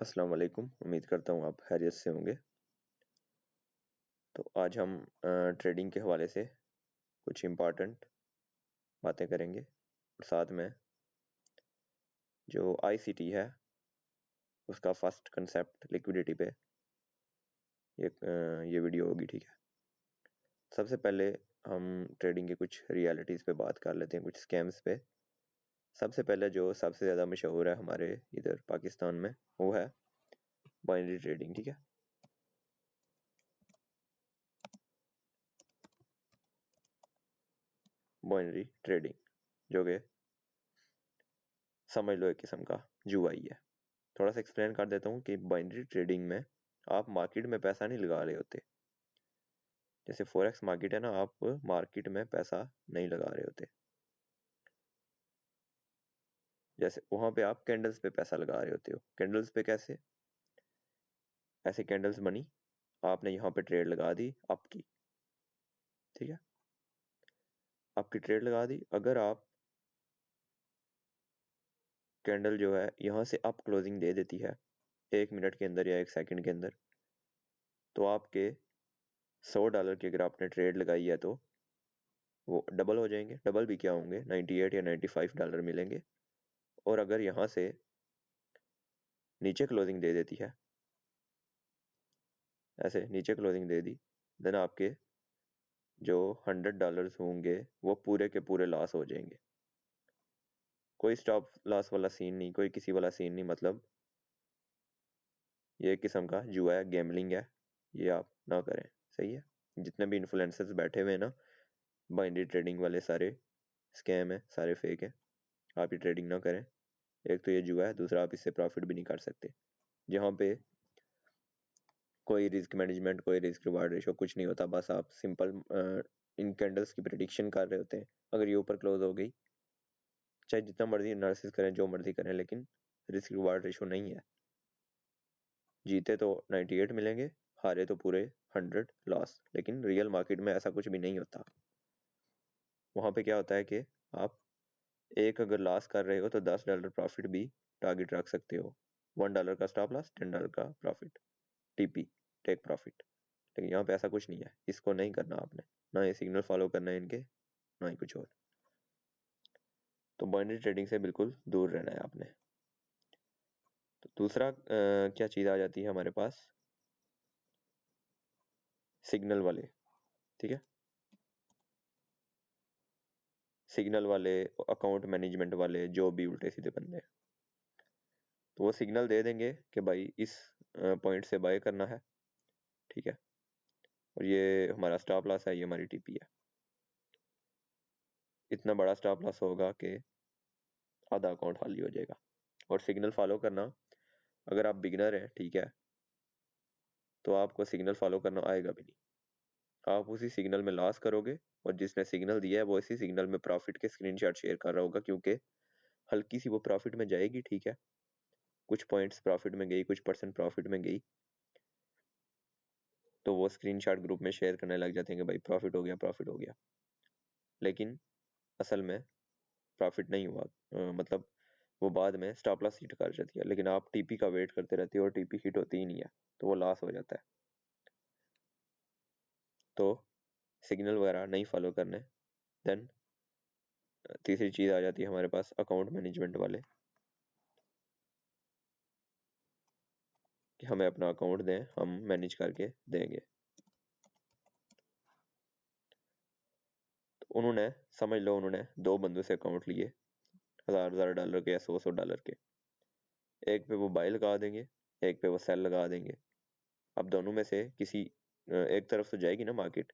अस्सलाम वालेकुम। उम्मीद करता हूँ आप खैरियत से होंगे। तो आज हम ट्रेडिंग के हवाले से कुछ इम्पॉर्टेंट बातें करेंगे और साथ में जो आईसीटी है उसका फर्स्ट कंसेप्ट लिक्विडिटी पे ये वीडियो होगी। ठीक है, सबसे पहले हम ट्रेडिंग के कुछ रियलिटीज़ पे बात कर लेते हैं, कुछ स्कैम्स पे। सबसे पहले जो सबसे ज़्यादा मशहूर है हमारे इधर पाकिस्तान में वो है बाइनरी ट्रेडिंग। ठीक है, बाइनरी ट्रेडिंग जो कि समझ लो एक किस्म का जुआ ही है। थोड़ा सा एक्सप्लेन कर देता हूँ कि बाइनरी ट्रेडिंग में आप मार्केट में पैसा नहीं लगा रहे होते। जैसे फॉरेक्स मार्केट है ना, आप मार्केट में पैसा नहीं लगा रहे होते। जैसे वहां पे आप कैंडल्स पे पैसा लगा रहे होते हो। कैंडल्स पे कैसे? ऐसे कैंडल्स बनी, आपने यहाँ पे ट्रेड लगा दी आपकी। ठीक है, आपकी ट्रेड लगा दी। अगर आप कैंडल जो है यहाँ से अप क्लोजिंग दे देती है 1 मिनट के अंदर या 1 सेकंड के अंदर, तो आपके $100 की अगर आपने ट्रेड लगाई है तो वो डबल हो जाएंगे। डबल भी क्या होंगे, 98 या $95 मिलेंगे। और अगर यहाँ से नीचे क्लोजिंग दे देती है, ऐसे नीचे क्लोजिंग दे दी, देन आपके जो $100 होंगे वो पूरे के पूरे लॉस हो जाएंगे। कोई स्टॉप लॉस वाला सीन नहीं, कोई किसी वाला सीन नहीं। मतलब ये एक किस्म का जुआ है, गैम्बलिंग है, ये आप ना करें। सही है, जितने भी इन्फ्लुएंसर्स बैठे हुए हैं ना बाइनरी ट्रेडिंग वाले, सारे स्कैम है, सारे फेक है। आप ये ट्रेडिंग ना करें। एक तो ये जुआ है, दूसरा आप इससे प्रॉफिट भी नहीं कर सकते। जहाँ पे कोई रिस्क मैनेजमेंट, कोई रिस्क रिवार्ड रेशो कुछ नहीं होता। बस आप सिंपल इन कैंडल्स की प्रेडिक्शन कर रहे होते हैं। अगर ये ऊपर क्लोज हो गई, चाहे जितना मर्जी एनालिसिस करें, जो मर्जी करें, लेकिन रिस्क रिवार्ड रेशो नहीं है। जीते तो 98 मिलेंगे, हारे तो पूरे 100 लॉस। लेकिन रियल मार्केट में ऐसा कुछ भी नहीं होता। वहां पे क्या होता है कि आप एक अगर लॉस कर रहे हो तो $10 प्रॉफिट भी टारगेट रख सकते हो। $1 का स्टॉप लॉस, $10 का प्रॉफिट, टीपी, टेक प्रॉफिट। लेकिन यहाँ पे ऐसा कुछ नहीं है। इसको नहीं करना आपने, ना ये सिग्नल फॉलो करना है इनके, ना ही कुछ और। तो बाइनरी ट्रेडिंग से बिल्कुल दूर रहना है आपने। तो दूसरा क्या चीज आ जाती है हमारे पास, सिग्नल वाले। ठीक है, सिग्नल वाले, अकाउंट मैनेजमेंट वाले, जो भी उल्टे सीधे बंदे हैं, तो वो सिग्नल दे देंगे कि भाई इस पॉइंट से बाय करना है। ठीक है, और ये हमारा स्टॉप लॉस है, ये हमारी टीपी है। इतना बड़ा स्टॉप लॉस होगा कि आधा अकाउंट खाली हो जाएगा। और सिग्नल फॉलो करना, अगर आप बिगिनर हैं, ठीक है, तो आपको सिग्नल फॉलो करना आएगा भी नहीं। आप उसी सिग्नल में लॉस करोगे और जिसने सिग्नल दिया है वो इसी सिग्नल में प्रॉफिट के स्क्रीनशॉट शेयर कर रहा होगा, क्योंकि हल्की सी वो प्रॉफिट में जाएगी। ठीक है, कुछ पॉइंट्स प्रॉफिट में गई, कुछ परसेंट प्रॉफिट में गई, तो वो स्क्रीनशॉट ग्रुप में शेयर करने लग जाते हैं कि भाई प्रॉफिट हो गया, प्रॉफिट हो गया। लेकिन असल में प्रॉफिट नहीं हुआ। मतलब वो बाद में स्टॉप लॉस हिट कर जाती है, लेकिन आप टीपी का वेट करते रहते हो और टीपी हिट होती ही नहीं है, तो वो लॉस हो जाता है। तो सिग्नल वगैरह नहीं फॉलो करने। देन तीसरी चीज आ जाती है हमारे पास अकाउंट मैनेजमेंट वाले, कि हमें अपना अकाउंट दें, हम मैनेज करके देंगे। तो उन्होंने, समझ लो उन्होंने दो बंदों से अकाउंट लिए, $1000 के या $100 के। एक पे वो बाय लगा देंगे, एक पे वो सेल लगा देंगे। अब दोनों में से किसी एक तरफ तो जाएगी ना मार्केट,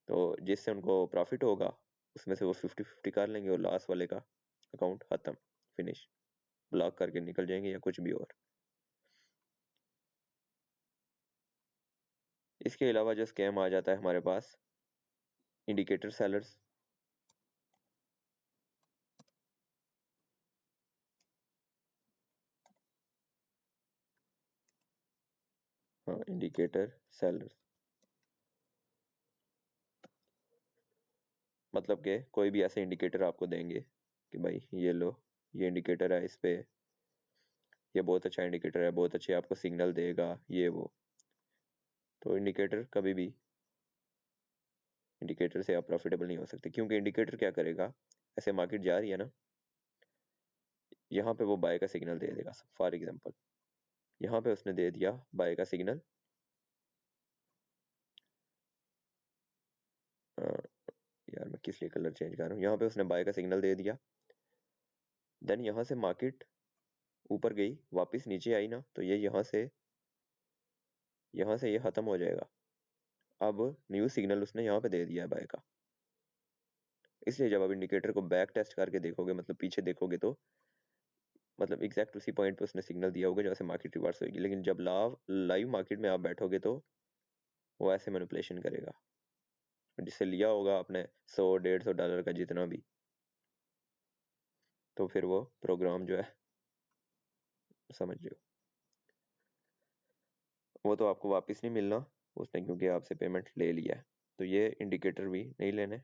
तो जिससे उनको प्रॉफिट होगा उसमें से वो 50-50 कर लेंगे और लॉस वाले का अकाउंट खत्म, फिनिश, ब्लॉक करके निकल जाएंगे या कुछ भी और। इसके अलावा जो स्कैम आ जाता है हमारे पास, इंडिकेटर सेलर्स। हाँ, इंडिकेटर सेलर्स मतलब कि कोई भी ऐसे इंडिकेटर आपको देंगे कि भाई ये लो, ये इंडिकेटर है, इस पे ये बहुत अच्छा इंडिकेटर है, बहुत अच्छे आपको सिग्नल देगा ये वो। तो इंडिकेटर कभी भी, इंडिकेटर से आप प्रॉफिटेबल नहीं हो सकते, क्योंकि इंडिकेटर क्या करेगा, ऐसे मार्केट जा रही है ना, यहाँ पे वो बाय का सिग्नल दे देगा। फॉर एग्जांपल यहाँ पे उसने दे दिया बाय का सिग्नल, यार मैं किस लिए कलर चेंज कर रहा हूँ, यहाँ पे उसने बाय का सिग्नल दे दिया। देन यहाँ से मार्केट ऊपर गई, वापस नीचे आई ना, तो ये यहाँ से ये खत्म हो जाएगा। अब न्यू सिग्नल उसने यहाँ पे दे दिया है बाय का, इसलिए जब आप इंडिकेटर को बैक टेस्ट करके देखोगे, मतलब पीछे देखोगे, तो मतलब एग्जैक्ट उसी पॉइंट पे उसने सिग्नल दिया होगा जहाँ से मार्केट रिवर्स होगी। लेकिन जब लाइव मार्केट में आप बैठोगे तो वो ऐसे मैनिपुलेशन करेगा, जिससे लिया होगा आपने 100-150 डॉलर का जितना भी, तो फिर वो प्रोग्राम जो है, समझ लो, वो तो आपको वापस नहीं मिलना उसने, क्योंकि आपसे पेमेंट ले लिया है। तो ये इंडिकेटर भी नहीं लेने।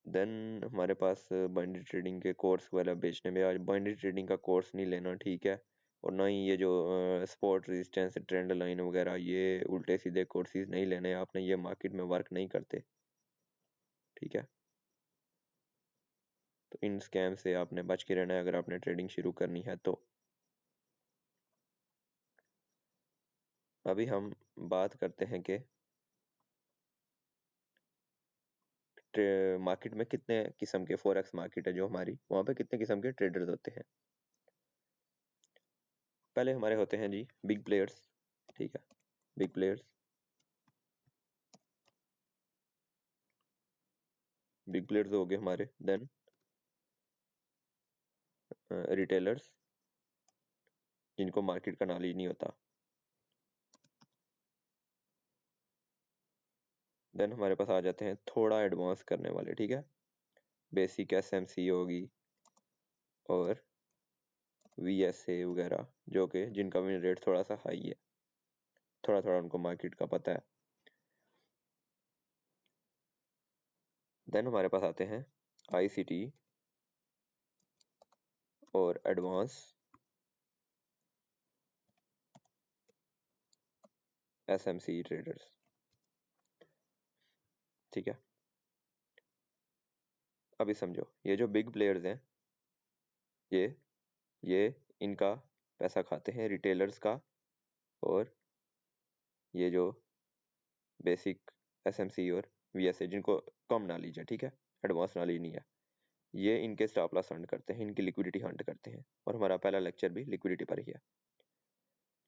देन हमारे पास बाइनरी ट्रेडिंग के कोर्स वगैरह बेचने में, आज बाइनरी ट्रेडिंग का कोर्स नहीं लेना, ठीक है। और ना ही ये जो स्पॉट रेजिस्टेंस ट्रेंड लाइन वगैरह, ये उल्टे सीधे कोर्सेज नहीं लेने आपने, ये मार्केट में वर्क नहीं करते, ठीक है। तो इन स्कैम से आपने बच के रहना है अगर आपने ट्रेडिंग शुरू करनी है तो। अभी हम बात करते हैं कि मार्केट में कितने किस्म के, फॉरेक्स मार्केट है जो हमारी, वहां पे कितने किस्म के ट्रेडर्स होते हैं। पहले हमारे होते हैं जी बिग प्लेयर्स, ठीक है, बिग प्लेयर्स, बिग प्लेयर्स हो गए हमारे। देन रिटेलर्स, जिनको मार्केट का नॉलेज नहीं होता। देन हमारे पास आ जाते हैं थोड़ा एडवांस करने वाले, ठीक है, बेसिक एसएमसी होगी और वीएसए वगैरह, जो कि जिनका विन रेट थोड़ा सा हाई है, थोड़ा थोड़ा उनको मार्केट का पता है। देन हमारे पास आते हैं आईसीटी और एडवांस एसएमसी ट्रेडर्स, ठीक है। अभी समझो, ये जो बिग प्लेयर्स हैं, ये ये इनका पैसा खाते हैं रिटेलर्स का, और ये जो बेसिक एसएमसी और वीएसए, जिनको कम नॉलेज है, ठीक है, एडवांस नॉलेज नहीं है, ये इनके स्टॉप लॉस हंट करते हैं, इनकी लिक्विडिटी हंट करते हैं। और हमारा पहला लेक्चर भी लिक्विडिटी पर ही है।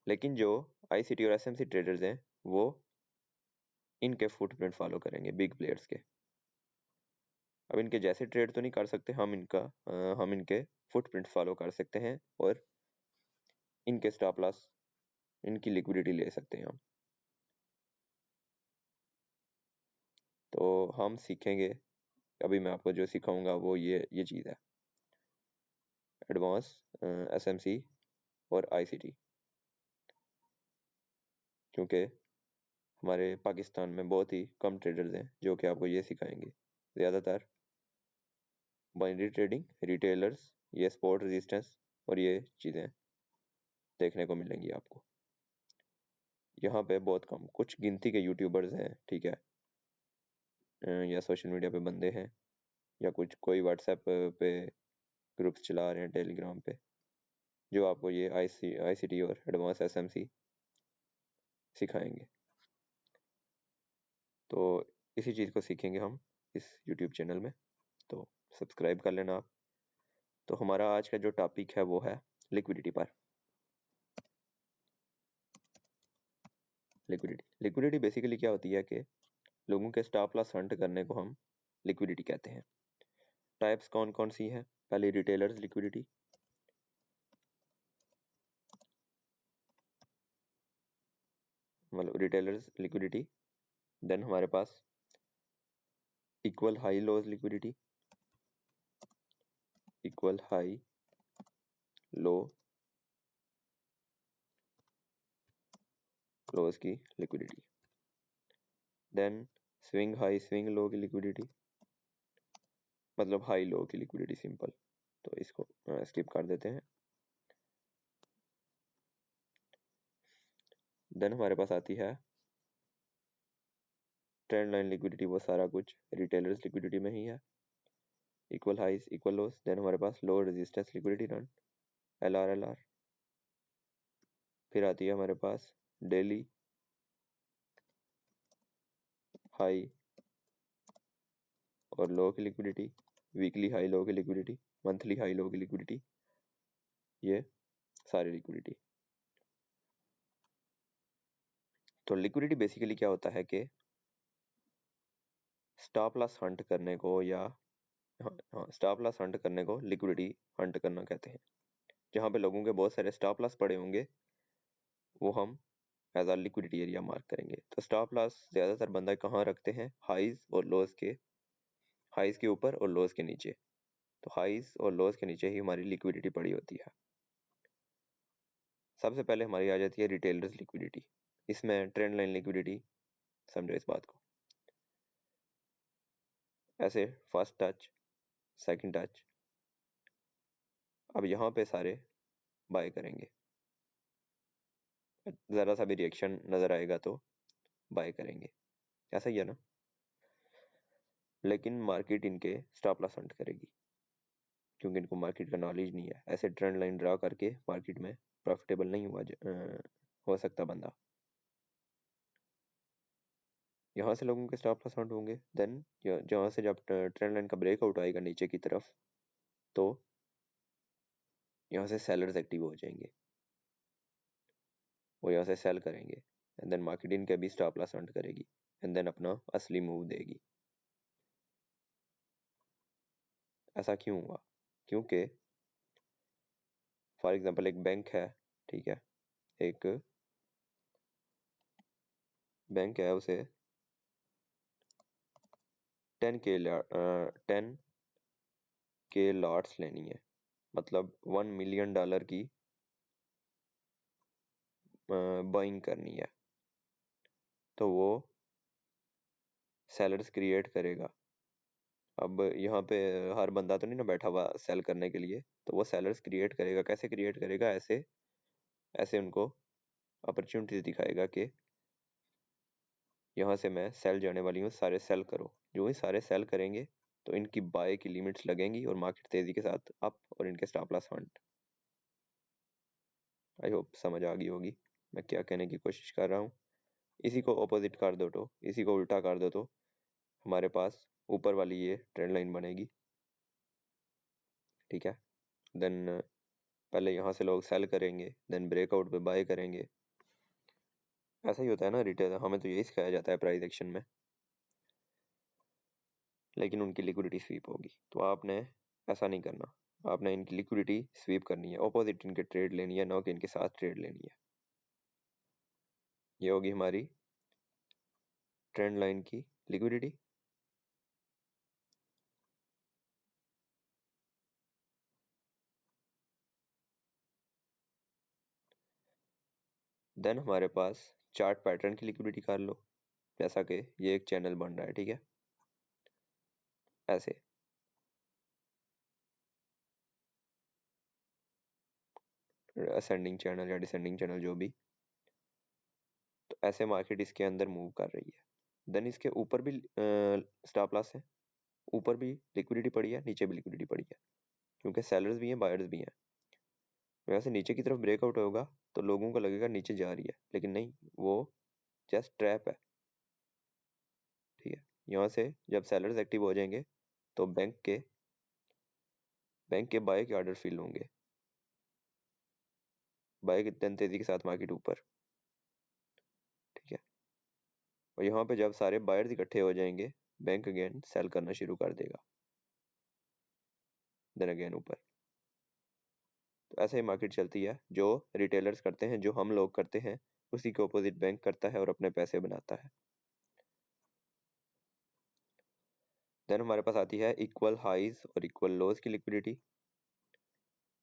लेकिन जो आईसीटी और एसएमसी ट्रेडर्स हैं, वो इनके फुटप्रिंट फॉलो करेंगे, बिग प्लेयर्स के। अब इनके जैसे ट्रेड तो नहीं कर सकते हम, हम इनके फुटप्रिंट फॉलो कर सकते हैं और इनके स्टॉप लॉस, इनकी लिक्विडिटी ले सकते हैं हम। तो हम सीखेंगे, अभी मैं आपको जो सिखाऊंगा वो ये चीज़ है, एडवांस एसएमसी और आईसीटी, क्योंकि हमारे पाकिस्तान में बहुत ही कम ट्रेडर्स हैं जो कि आपको ये सिखाएंगे। ज़्यादातर बाइनरी ट्रेडिंग, रिटेलर्स, ये स्पॉट रेजिस्टेंस और ये चीज़ें देखने को मिलेंगी आपको। यहाँ पे बहुत कम, कुछ गिनती के यूट्यूबर्स हैं, ठीक है, या सोशल मीडिया पे बंदे हैं, या कुछ कोई व्हाट्सएप पे ग्रुप्स चला रहे हैं, टेलीग्राम पे, जो आपको ये आईसीटी और एडवांस एसएमसी सिखाएंगे। तो इसी चीज़ को सीखेंगे हम इस यूट्यूब चैनल में, तो सब्सक्राइब कर लेना आप। तो हमारा आज का जो टॉपिक है वो है लिक्विडिटी पर। लिक्विडिटी बेसिकली क्या होती है कि लोगों के स्टॉप लॉस हंट करने को हम लिक्विडिटी कहते हैं। टाइप्स कौन कौन सी हैं? पहले रिटेलर्स लिक्विडिटी, मतलब रिटेलर्स लिक्विडिटी। देन हमारे पास equal high lows liquidity, equal high low lows की liquidity. Then swing high swing low की लिक्विडिटी, मतलब हाई लो की लिक्विडिटी, सिंपल। तो इसको स्किप कर देते हैं। देन हमारे पास आती है ट्रेंड लाइन लिक्विडिटी, वो सारा कुछ रिटेलर्स लिक्विडिटी में ही है। Equal highs equal lows, then हमारे पास low resistance liquidity run, LR। फिर आती है हमारे पास डेली हाई और लो की लिक्विडिटी, वीकली हाई लो की लिक्विडिटी, मंथली हाई लो की लिक्विडिटी, ये सारी लिक्विडिटी। तो लिक्विडिटी बेसिकली क्या होता है कि स्टॉप लॉस हंट करने को, या स्टॉप लॉस हंट करने को लिक्विडिटी हंट करना कहते हैं। जहां पे लोगों के बहुत सारे स्टॉप लॉस पड़े होंगे वो हम एज आ लिक्विडिटी एरिया मार्क करेंगे। तो स्टॉप लॉस ज्यादातर बंदा कहाँ रखते हैं, हाइज और लोज के, हाइज के ऊपर और लोज के नीचे। तो हाइज और लोज के नीचे ही हमारी लिक्विडिटी पड़ी होती है। सबसे पहले हमारी आ जाती है रिटेलर्स लिक्विडिटी। इसमें ट्रेंड लाइन लिक्विडिटी, समझो इस बात को ऐसे, फर्स्ट टच, सेकंड टच। अब यहाँ पे सारे बाय करेंगे, जरा सा भी रिएक्शन नजर आएगा तो बाय करेंगे, ऐसा ही है ना। लेकिन मार्केट इनके स्टॉप लॉस हंट करेगी, क्योंकि इनको मार्केट का नॉलेज नहीं है। ऐसे ट्रेंड लाइन ड्रा करके मार्केट में प्रॉफिटेबल नहीं हो सकता बंदा। यहाँ से लोगों के स्टॉप लॉस हंट होंगे। देन जहाँ से जब ट्रेंड लाइन का ब्रेकआउट आएगा नीचे की तरफ, तो यहाँ से सेलर्स एक्टिव हो जाएंगे, वो यहाँ से सेल करेंगे। एंड देन मार्केट इनके भी स्टॉप लॉस हंट करेगी, एंड देन अपना असली मूव देगी। ऐसा क्यों हुआ? क्योंकि फॉर एग्जांपल एक बैंक है, ठीक है, एक बैंक है, उसे 10K लॉट्स लेनी है, मतलब $1 मिलियन की बाइंग करनी है। तो वो सेलर्स क्रिएट करेगा। अब यहाँ पे हर बंदा तो नहीं ना बैठा हुआ सेल करने के लिए, तो वो सेलर्स क्रिएट करेगा। कैसे क्रिएट करेगा? ऐसे ऐसे उनको अपॉर्चुनिटीज दिखाएगा कि यहाँ से मैं सेल जाने वाली हूँ, सारे सेल करो। जो ही सारे सेल करेंगे तो इनकी बाय की लिमिट्स लगेंगी और मार्केट तेजी के साथ अप, और इनके stop loss Hunt. I hope समझ आ गई होगी मैं क्या कहने की कोशिश कर रहा हूँ। इसी को ऑपोजिट कर दो, तो इसी को उल्टा कर दो, तो हमारे पास ऊपर वाली ये ट्रेंड लाइन बनेगी, ठीक है। देन पहले यहाँ से लोग सेल करेंगे, देन ब्रेकआउट पे बाय करेंगे। ऐसा ही होता है ना रिटेल, हमें तो यही सिखाया जाता है प्राइस एक्शन में। लेकिन उनकी लिक्विडिटी स्वीप होगी, तो आपने ऐसा नहीं करना। आपने इनकी लिक्विडिटी स्वीप करनी है, ऑपोजिट इनके ट्रेड लेनी है, ना कि इनके साथ ट्रेड लेनी है। ये होगी हमारी ट्रेंड लाइन की लिक्विडिटी। देन हमारे पास चार्ट पैटर्न की लिक्विडिटी कर लो। जैसा कि ये एक चैनल बन रहा है, ठीक है, ऐसे असेंडिंग चैनल या डिसेंडिंग चैनल जो भी, तो ऐसे मार्केट इसके अंदर मूव कर रही है। देन इसके ऊपर भी स्टॉप लॉस है, ऊपर भी लिक्विडिटी पड़ी है, नीचे भी लिक्विडिटी पड़ी है, क्योंकि सेलर्स भी हैं बायर्स भी हैं। वैसे नीचे की तरफ ब्रेकआउट होगा तो लोगों को लगेगा नीचे जा रही है, लेकिन नहीं, वो जस्ट ट्रैप है, ठीक है। यहाँ से जब सेलर्स एक्टिव हो जाएंगे तो बैंक के बाय के ऑर्डर फिल होंगे, बाय कितने तेजी के साथ मार्केट ऊपर, ठीक है। और यहाँ पे जब सारे बायर्स इकट्ठे हो जाएंगे, बैंक अगेन सेल करना शुरू कर देगा, देन अगेन ऊपर। तो ऐसे ही मार्केट चलती है। जो रिटेलर्स करते हैं, जो हम लोग करते हैं, उसी के ऑपोजिट बैंक करता है और अपने पैसे बनाता है। देन हमारे पास आती है इक्वल हाइज और इक्वल लोज की लिक्विडिटी।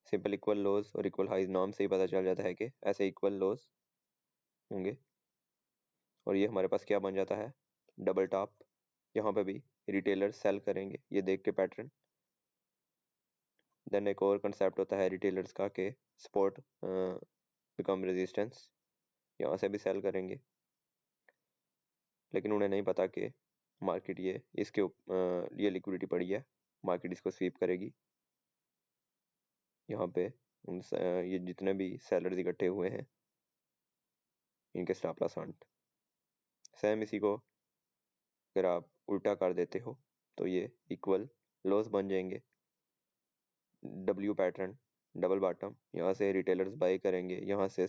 सिंपल इक्वल लोज और इक्वल हाइज नाम से ही पता चल जाता है कि ऐसे इक्वल लोज होंगे, और ये हमारे पास क्या बन जाता है, डबल टॉप। यहाँ पे भी रिटेलर सेल करेंगे, ये देख के पैटर्न, देन एक और कंसेप्ट होता है रिटेलर्स का कि सपोर्ट बिकम रेजिस्टेंस, यहाँ से भी सेल करेंगे, लेकिन उन्हें नहीं पता कि मार्केट ये लिक्विडिटी पड़ी है, मार्केट इसको स्वीप करेगी। यहाँ पे ये जितने भी सेलर्स इकट्ठे हुए हैं इनके स्टॉप लॉस हंट। सेम इसी को अगर आप उल्टा कर देते हो तो ये इक्वल लॉस बन जाएंगे। डब्ल्यू पैटर्न, डबल बॉटम, यहाँ से रिटेलर्स बाय करेंगे, यहाँ से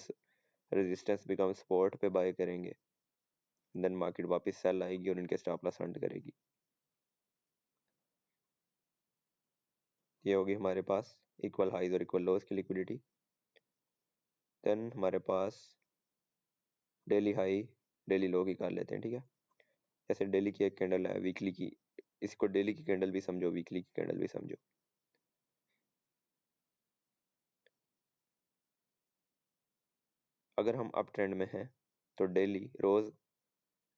रेजिस्टेंस बिकम सपोर्ट पे बाय करेंगे, देन मार्केट वापस सेल आएगी और इनके स्टॉप लॉस हंट करेगी। ये होगी हमारे पास इक्वल हाइज और इक्वल लोज की लिक्विडिटी। देन हमारे पास डेली हाई डेली लो की कर लेते हैं, ठीक है। जैसे डेली की एक कैंडल है, वीकली की, इसको डेली की कैंडल भी समझो, वीकली की कैंडल भी समझो। अगर हम अप ट्रेंड में हैं तो रोज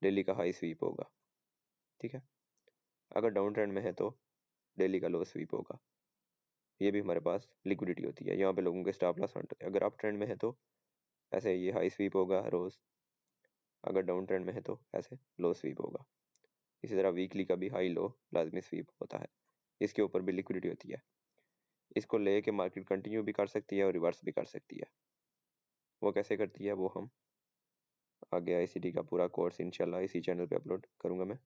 डेली का हाई स्वीप होगा, ठीक है। अगर डाउन ट्रेंड में है तो डेली का लो स्वीप होगा। ये भी हमारे पास लिक्विडिटी होती है, यहाँ पे लोगों के स्टॉप लॉस हंट होते हैं। अगर अप ट्रेंड में है तो ऐसे ये हाई स्वीप होगा रोज, अगर डाउन ट्रेंड में है तो ऐसे लो स्वीप होगा। इसी तरह वीकली का भी हाई लो लाजमी स्वीप होता है, इसके ऊपर भी लिक्विडिटी होती है। इसको लेके मार्केट कंटिन्यू भी कर सकती है और रिवर्स भी कर सकती है। वो कैसे करती है वो हम आगे आईसीटी का पूरा कोर्स इंशाल्लाह इसी चैनल पे अपलोड करूंगा मैं।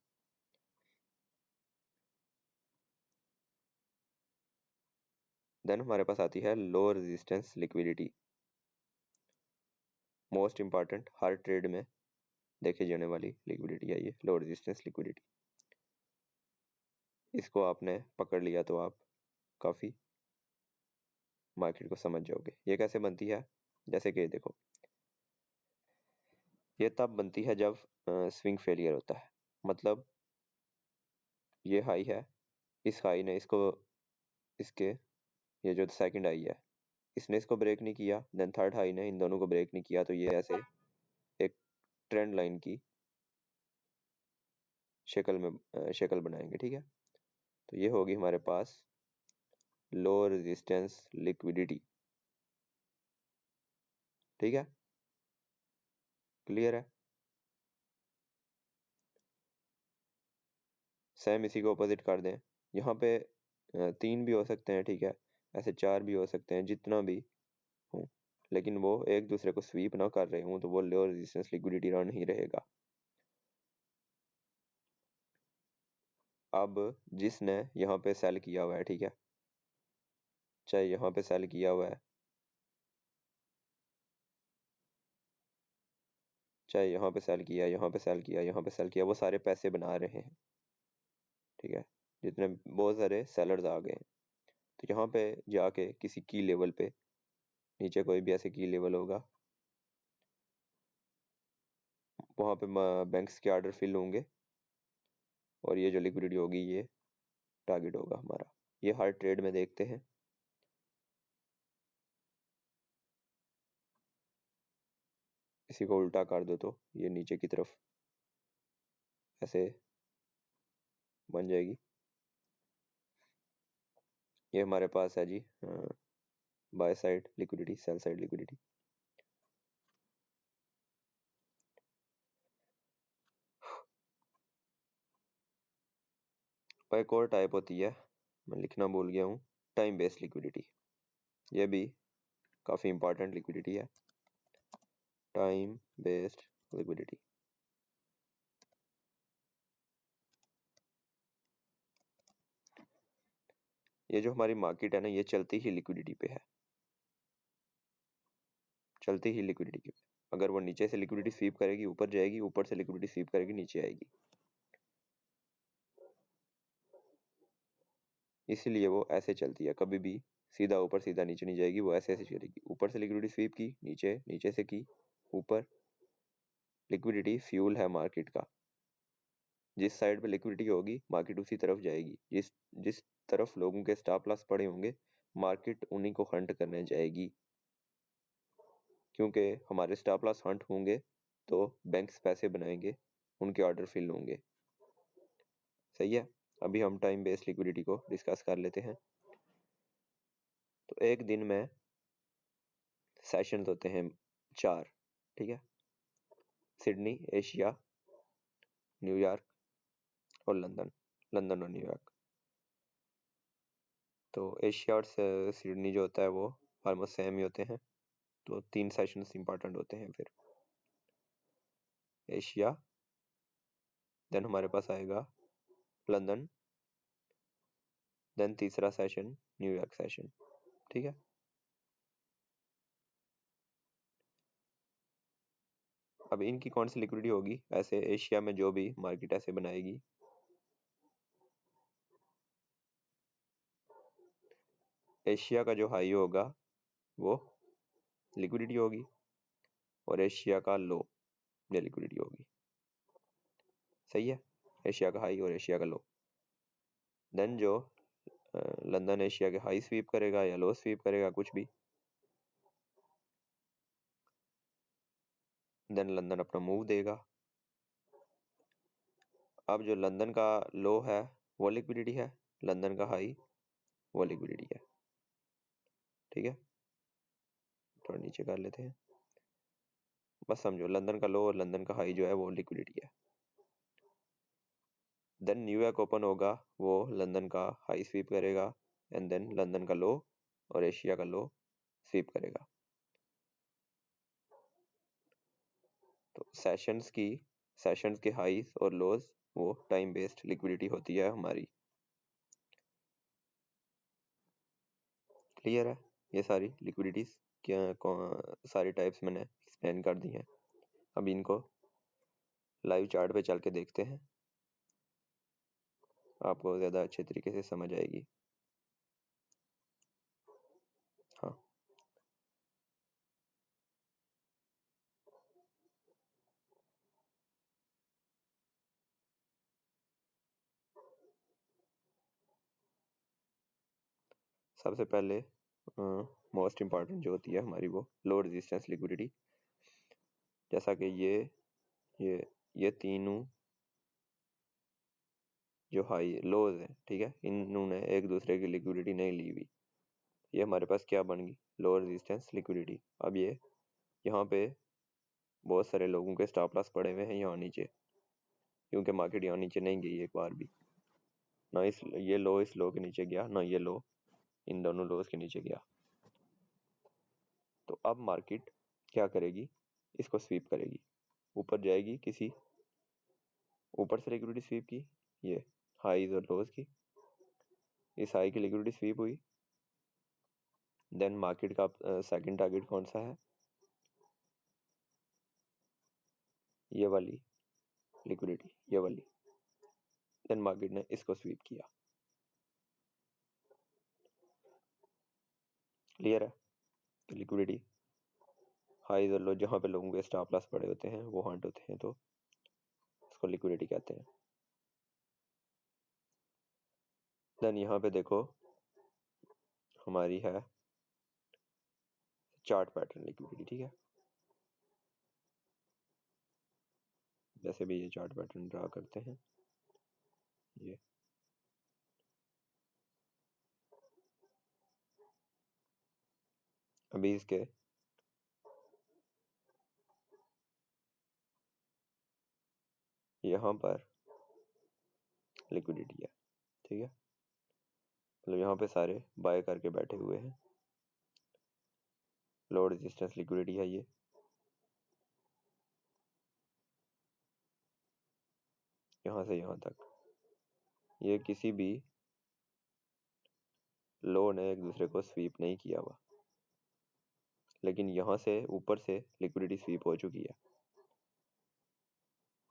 देन हमारे पास आती है low resistance liquidity, most important हर ट्रेड में देखे जाने वाली लिक्विडिटी है ये लो रेजिस्टेंस लिक्विडिटी। इसको आपने पकड़ लिया तो आप काफी मार्केट को समझ जाओगे। ये कैसे बनती है, जैसे कि देखो, ये तब बनती है जब स्विंग फेलियर होता है। मतलब ये हाई है, इस हाई ने इसके ये जो सेकंड हाई है इसने इसको ब्रेक नहीं किया, देन थर्ड हाई ने इन दोनों को ब्रेक नहीं किया, तो ये ऐसे एक ट्रेंड लाइन की शक्ल बनाएंगे, ठीक है। तो ये होगी हमारे पास लो रेजिस्टेंस लिक्विडिटी, ठीक है, क्लियर है। सेम इसी को अपोजिट कर दें, यहाँ पे 3 भी हो सकते हैं, ठीक है, ऐसे 4 भी हो सकते हैं, जितना भी हो, लेकिन वो एक दूसरे को स्वीप ना कर रहे हूँ तो वो लो रेजिस्टेंस लिक्विडिटी रन ही रहेगा। अब जिसने यहाँ पे सेल किया हुआ है, ठीक है, चाहे यहाँ पे सेल किया हुआ है, चाहे यहाँ पे सेल किया, यहाँ पे सेल किया, यहाँ पे सेल किया, वो सारे पैसे बना रहे हैं, ठीक है। जितने बहुत सारे सेलर्स आ गए हैं, तो यहाँ पे जाके किसी की लेवल पे नीचे कोई भी ऐसे की लेवल होगा, वहां पे बैंक्स के ऑर्डर फिल होंगे और ये जो लिक्विडिटी होगी ये टारगेट होगा हमारा। ये हर ट्रेड में देखते हैं। इसी को उल्टा कर दो तो ये नीचे की तरफ ऐसे बन जाएगी। ये हमारे पास है जी buy side liquidity, sell side liquidity. और एक और टाइप होती है, मैं लिखना भूल गया हूँ, टाइम बेस्ड लिक्विडिटी। ये भी काफी इंपॉर्टेंट लिक्विडिटी है, टाइम बेस्ड लिक्विडिटी। ये जो हमारी मार्केट है ना, ये चलती ही लिक्विडिटी पे है, चलती ही लिक्विडिटी पे। अगर वो नीचे से लिक्विडिटी स्वीप करेगी ऊपर जाएगी, ऊपर से लिक्विडिटी स्वीप करेगी नीचे आएगी, इसीलिए वो ऐसे चलती है। कभी भी सीधा ऊपर सीधा नीचे नहीं जाएगी, वो ऐसे ऐसे चलेगी। ऊपर से लिक्विडिटी स्वीप की नीचे, नीचे से की ऊपर। लिक्विडिटी फ्यूल है मार्केट का, जिस साइड पे लिक्विडिटी होगी मार्केट उसी तरफ जाएगी। जिस जिस तरफ लोगों के स्टॉप लॉस पड़े होंगे मार्केट उन्हीं को हंट करने जाएगी, क्योंकि हमारे स्टॉप लॉस हंट होंगे तो बैंक्स पैसे बनाएंगे, उनके ऑर्डर फिल होंगे। सही है। अभी हम टाइम बेस्ड लिक्विडिटी को डिस्कस कर लेते हैं। तो एक दिन में सेशंस होते हैं 4, ठीक है। सिडनी, एशिया, न्यूयॉर्क और लंदन, लंदन और न्यूयॉर्क। तो एशिया और सिडनी जो होता है वो ऑलमोस्ट सेम ही होते हैं, तो 3 सेशंस इंपॉर्टेंट होते हैं। फिर एशिया, देन हमारे पास आएगा लंदन, देन तीसरा सेशन न्यूयॉर्क सेशन, ठीक है। अब इनकी कौन सी लिक्विडिटी होगी? ऐसे एशिया में जो भी मार्केट ऐसे बनाएगी, एशिया का जो हाई होगा वो लिक्विडिटी होगी और एशिया का लो ये लिक्विडिटी होगी, सही है। एशिया का हाई और एशिया का लो। देन जो लंदन एशिया के हाई स्वीप करेगा या लो स्वीप करेगा, कुछ भी, देन लंदन अपना मूव देगा। अब जो लंदन का लो है वो लिक्विडिटी है, लंदन का हाई वो लिक्विडिटी है, ठीक है। थोड़ा नीचे कर लेते हैं, बस समझो लंदन का लो और लंदन का हाई जो है वो लिक्विडिटी है। देन न्यूयॉर्क ओपन होगा, वो लंदन का हाई स्वीप करेगा एंड देन लंदन का लो और एशिया का लो स्वीप करेगा। तो सेशंस के हाईज और लोज वो टाइम बेस्ड लिक्विडिटी होती है हमारी। क्लियर है? ये सारी लिक्विडिटीज सारी टाइप्स मैंने एक्सप्लेन कर दी हैं। अब इनको लाइव चार्ट पे चल के देखते हैं, आपको ज़्यादा अच्छे तरीके से समझ आएगी। हाँ, सबसे पहले मोस्ट इम्पॉर्टेंट जो होती है हमारी वो लो रेजिस्टेंस लिक्विडिटी। जैसा कि ये तीनों जो हाई लोज हैं, ठीक है, इन्होंने एक दूसरे की लिक्विडिटी नहीं ली हुई, ये हमारे पास क्या बन गई? लो रेजिस्टेंस लिक्विडिटी। अब ये यहाँ पे बहुत सारे लोगों के स्टॉप लॉस पड़े हुए हैं यहाँ नीचे, क्योंकि मार्केट यहाँ नीचे नहीं गई एक बार भी, ना ये लो इस लो के नीचे गया, ना ये लो इन दोनों लोज के नीचे गया। तो अब मार्केट क्या करेगी? इसको स्वीप करेगी, ऊपर जाएगी, किसी ऊपर से लिक्विडिटी स्वीप की, ये हाईज और लोज की, इस हाई की लिक्विडिटी स्वीप हुई। देन मार्केट का सेकंड टारगेट कौन सा है? ये वाली लिक्विडिटी, ये वाली। देन मार्केट ने इसको स्वीप किया। क्लियर है? तो लिक्विडिटी हाई और लो जहाँ पे लोगों के स्टॉप लॉस पड़े होते हैं वो हंट होते हैं, तो इसको लिक्विडिटी कहते हैं। देन यहाँ पे देखो हमारी है चार्ट पैटर्न लिक्विडिटी, ठीक है। जैसे भी ये चार्ट पैटर्न ड्रा करते हैं, ये अभी इसके यहाँ पर लिक्विडिटी है, ठीक है। मतलब यहाँ पे सारे बाय करके बैठे हुए हैं, लो रेजिस्टेंस लिक्विडिटी है ये। यहाँ से यहाँ तक ये किसी भी लो ने एक दूसरे को स्वीप नहीं किया हुआ, लेकिन यहाँ से ऊपर से लिक्विडिटी स्वीप हो चुकी है।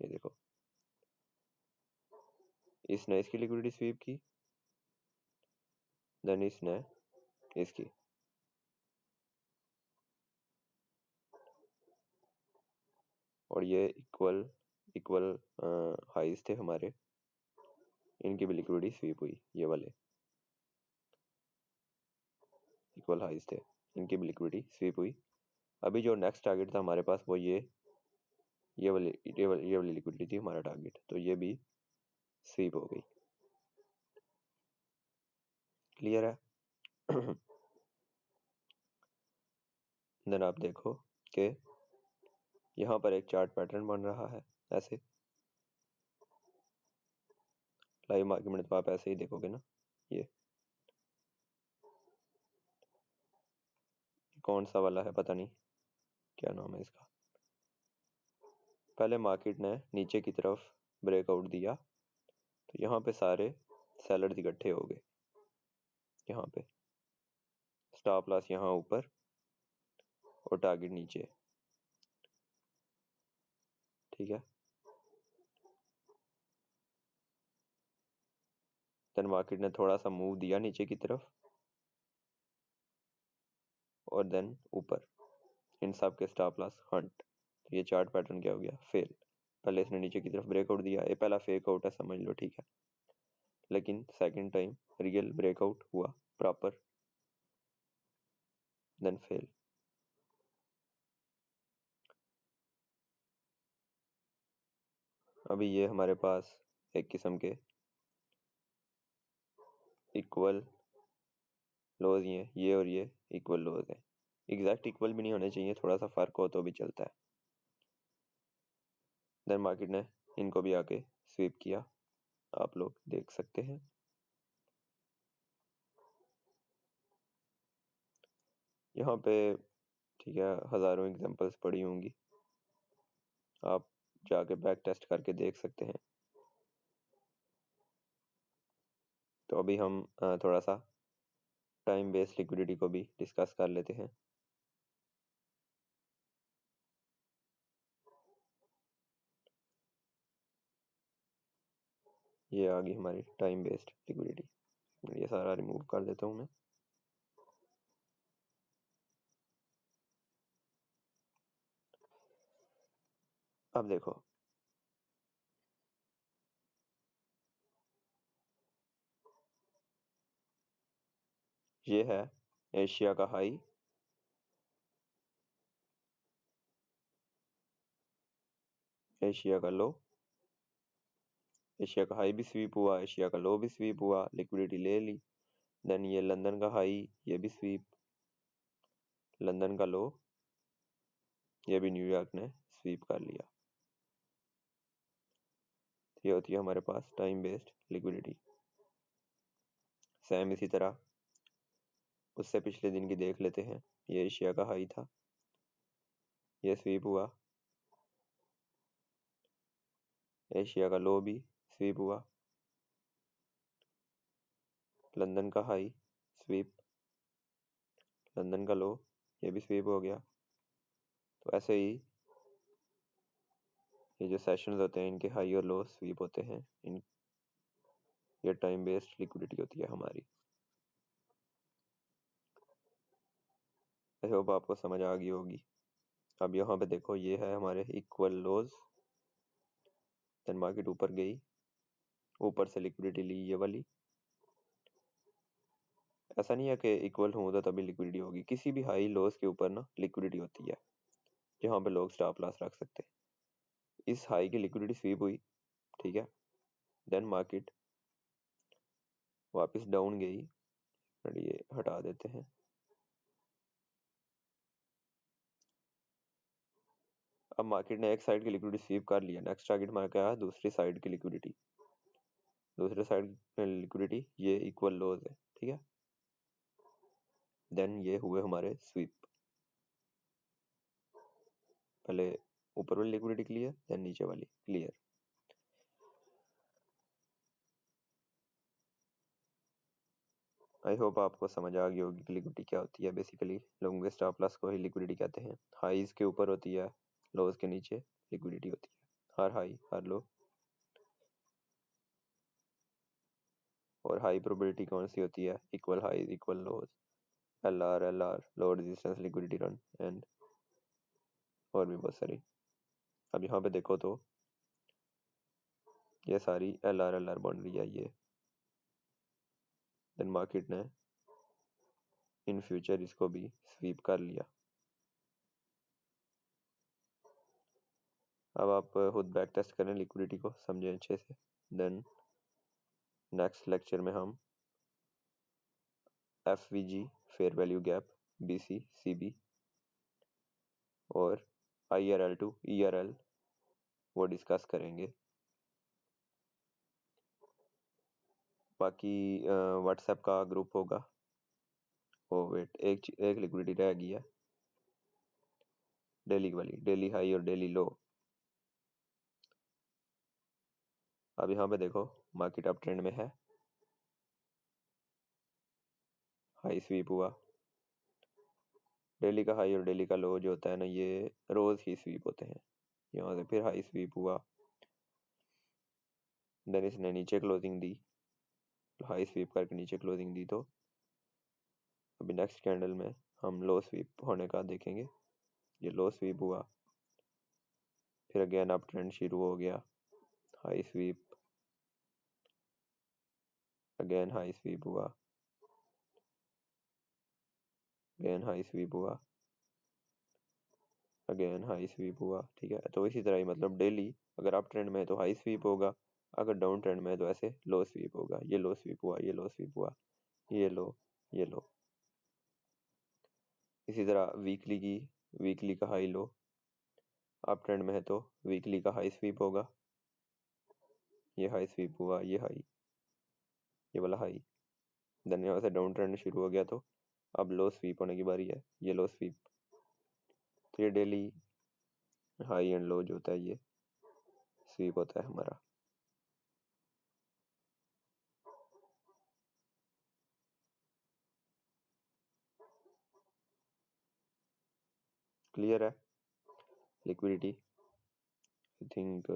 ये देखो, इसने इसकी लिक्विडिटी स्वीप की, देन इसने इसकी, और ये इक्वल इक्वल हाइज थे हमारे, इनकी भी लिक्विडिटी स्वीप हुई। ये वाले इक्वल हाइज थे, इनकी भी लिक्विडिटी स्वीप हुई। अभी जो नेक्स्ट टारगेट था हमारे पास वो ये वाली लिक्विडिटी थी हमारा टारगेट, तो ये भी स्वीप हो गई। क्लियर है? देन आप देखो कि यहाँ पर एक चार्ट पैटर्न बन रहा है ऐसे। लाइव मार्केट में तो आप ऐसे ही देखोगे ना। ये कौन सा वाला है पता नहीं क्या नाम है इसका। पहले मार्केट ने नीचे की तरफ ब्रेकआउट दिया तो यहाँ पे सारे सेलर्स इकट्ठे हो गए। यहाँ पे स्टॉप लॉस यहाँ ऊपर और टारगेट नीचे, ठीक है। देन मार्केट ने थोड़ा सा मूव दिया नीचे की तरफ और देन ऊपर, इन सब के स्टॉप लॉस हंट। तो ये चार्ट पैटर्न क्या हो गया, फेल। पहले इसने नीचे की तरफ ब्रेकआउट दिया, ये पहला फेक आउट है समझ लो, ठीक है। लेकिन सेकंड टाइम रियल ब्रेकआउट हुआ प्रॉपर, देन फेल। अभी ये हमारे पास एक किस्म के इक्वल लोज ही हैं, ये और ये इक्वल लोज हैं। एग्जैक्ट इक्वल भी नहीं होने चाहिए, थोड़ा सा फर्क हो तो भी चलता है। देन मार्केट ने इनको भी आके स्वीप किया, आप लोग देख सकते हैं। यहाँ पे ठीक है, हजारों एग्जांपल्स पड़ी होंगी, आप जाके बैक टेस्ट करके देख सकते हैं। तो अभी हम थोड़ा सा टाइम बेस्ड लिक्विडिटी को भी डिस्कस कर लेते हैं। ये आ गई हमारी टाइम बेस्ड लिक्विडिटी, ये सारा रिमूव कर देता हूँ मैं। अब देखो ये है एशिया का हाई, एशिया का लो, एशिया का हाई भी स्वीप हुआ, एशिया का लो भी स्वीप हुआ, लिक्विडिटी ले ली। देन ये लंदन का हाई, ये भी स्वीप, लंदन का लो, ये भी न्यूयॉर्क ने स्वीप कर लिया। ये होती है हमारे पास टाइम बेस्ड लिक्विडिटी। सेम इसी तरह उससे पिछले दिन की देख लेते हैं। ये एशिया का हाई था, ये स्वीप हुआ, एशिया का लो भी स्वीप हुआ, लंदन का हाई स्वीप, लंदन का लो, ये भी स्वीप हो गया। तो ऐसे ही ये जो सेशंस होते हैं इनके हाई और लो स्वीप होते हैं। इन ये टाइम बेस्ड लिक्विडिटी होती है हमारी। आई होप आपको समझ आ गई होगी। अब यहाँ पे देखो ये है हमारे इक्वल लोज, देन मार्केट ऊपर गई, ऊपर से लिक्विडिटी ली ये वाली। ऐसा नहीं है कि इक्वल हो तो तभी लिक्विडिटी होगी, किसी भी हाई लोज के ऊपर ना लिक्विडिटी होती है जहाँ पे लोग स्टॉप लॉस रख सकते हैं। इस हाई की लिक्विडिटी स्वीप हुई, ठीक है। देन मार्केट वापस डाउन गई, ये हटा देते हैं। अब मार्केट ने एक साइड की लिक्विडिटी स्वीप कर लिया, नेक्स्ट टारगेट हमारा क्या है, दूसरी साइड की लिक्विडिटी। दूसरे साइड लिक्विडिटी ये इक्वल लोज है, ठीक है। देन ये हुए हमारे स्वीप, पहले ऊपर वाली लिक्विडिटी क्लियर, देन नीचे वाली क्लियर। आई होप आपको समझ आ गई होगी कि लिक्विडिटी क्या होती है। बेसिकली लोगों के स्टॉप लॉस को ही लिक्विडिटी कहते हैं। हाईज के ऊपर होती है, लोज के नीचे लिक्विडिटी होती है, हर हाई हर लो। और हाई प्रोबेबिलिटी कौन सी होती है, equal highs equal lows, L R low resistance liquidity run, and और भी बहुत सारी। अब यहाँ पे देखो तो ये सारी एल आर बन रही है ये। देन मार्केट ने इन फ्यूचर इसको भी स्वीप कर लिया। अब आप खुद बैक टेस्ट करें, लिक्विडिटी को समझें अच्छे से। देन नेक्स्ट लेक्चर में हम F V G, fair value gap, B C C B और IRL टू ERL वो डिस्कस करेंगे। बाकी व्हाट्सएप का ग्रुप होगा। ओ वेट, एक लिक्विडिटी रह गई है, डेली वाली, डेली हाई और डेली लो। अब यहाँ पे देखो मार्केट अप ट्रेंड में है, हाई स्वीप हुआ, डेली का हाई और डेली का लो जो होता है ना, ये रोज ही स्वीप होते हैं। यहाँ से फिर हाई स्वीप हुआ, देन इसने नीचे क्लोजिंग दी, हाई स्वीप करके नीचे क्लोजिंग दी, तो अभी नेक्स्ट कैंडल में हम लो स्वीप होने का देखेंगे। ये लो स्वीप हुआ, फिर अगेन अप ट्रेंड शुरू हो गया, high sweep, again high sweep हुआ, अगेन हाई स्वीप हुआ, अगेन हाई स्वीप हुआ। ठीक है, तो इसी तरह ही मतलब डेली अगर अप ट्रेंड में है तो हाई स्वीप होगा, अगर डाउन ट्रेंड में है तो ऐसे लो स्वीप होगा। ये लो स्वीप हुआ, ये लो स्वीप हुआ, ये लो, ये लो। इसी तरह वीकली का हाई लो, अप ट्रेंड में है तो वीकली का हाई स्वीप होगा, ये हाई स्वीप हुआ, ये हाई, ये वाला हाई, देन यहाँ से डाउन ट्रेंड शुरू हो गया, तो अब लो स्वीप होने की बारी है, ये लो स्वीप। तो ये डेली हाई एंड लो जो होता है ये स्वीप होता है हमारा। क्लियर है? लिक्विडिटी आई थिंक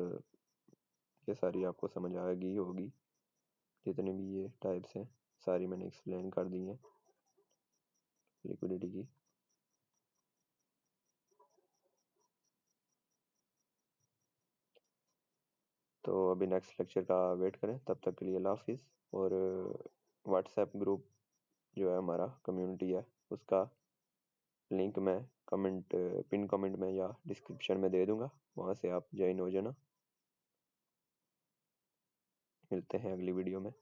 ये सारी आपको समझ आएगी होगी, जितने भी ये टाइप्स हैं सारी मैंने एक्सप्लेन कर दी हैं लिक्विडिटी की। तो अभी नेक्स्ट लेक्चर का वेट करें, तब तक के लिए अल्लाह हाफिज़। और व्हाट्सएप ग्रुप जो है हमारा कम्युनिटी है, उसका लिंक मैं पिन कमेंट में या डिस्क्रिप्शन में दे दूंगा, वहाँ से आप ज्वाइन हो जाना। मिलते हैं अगली वीडियो में।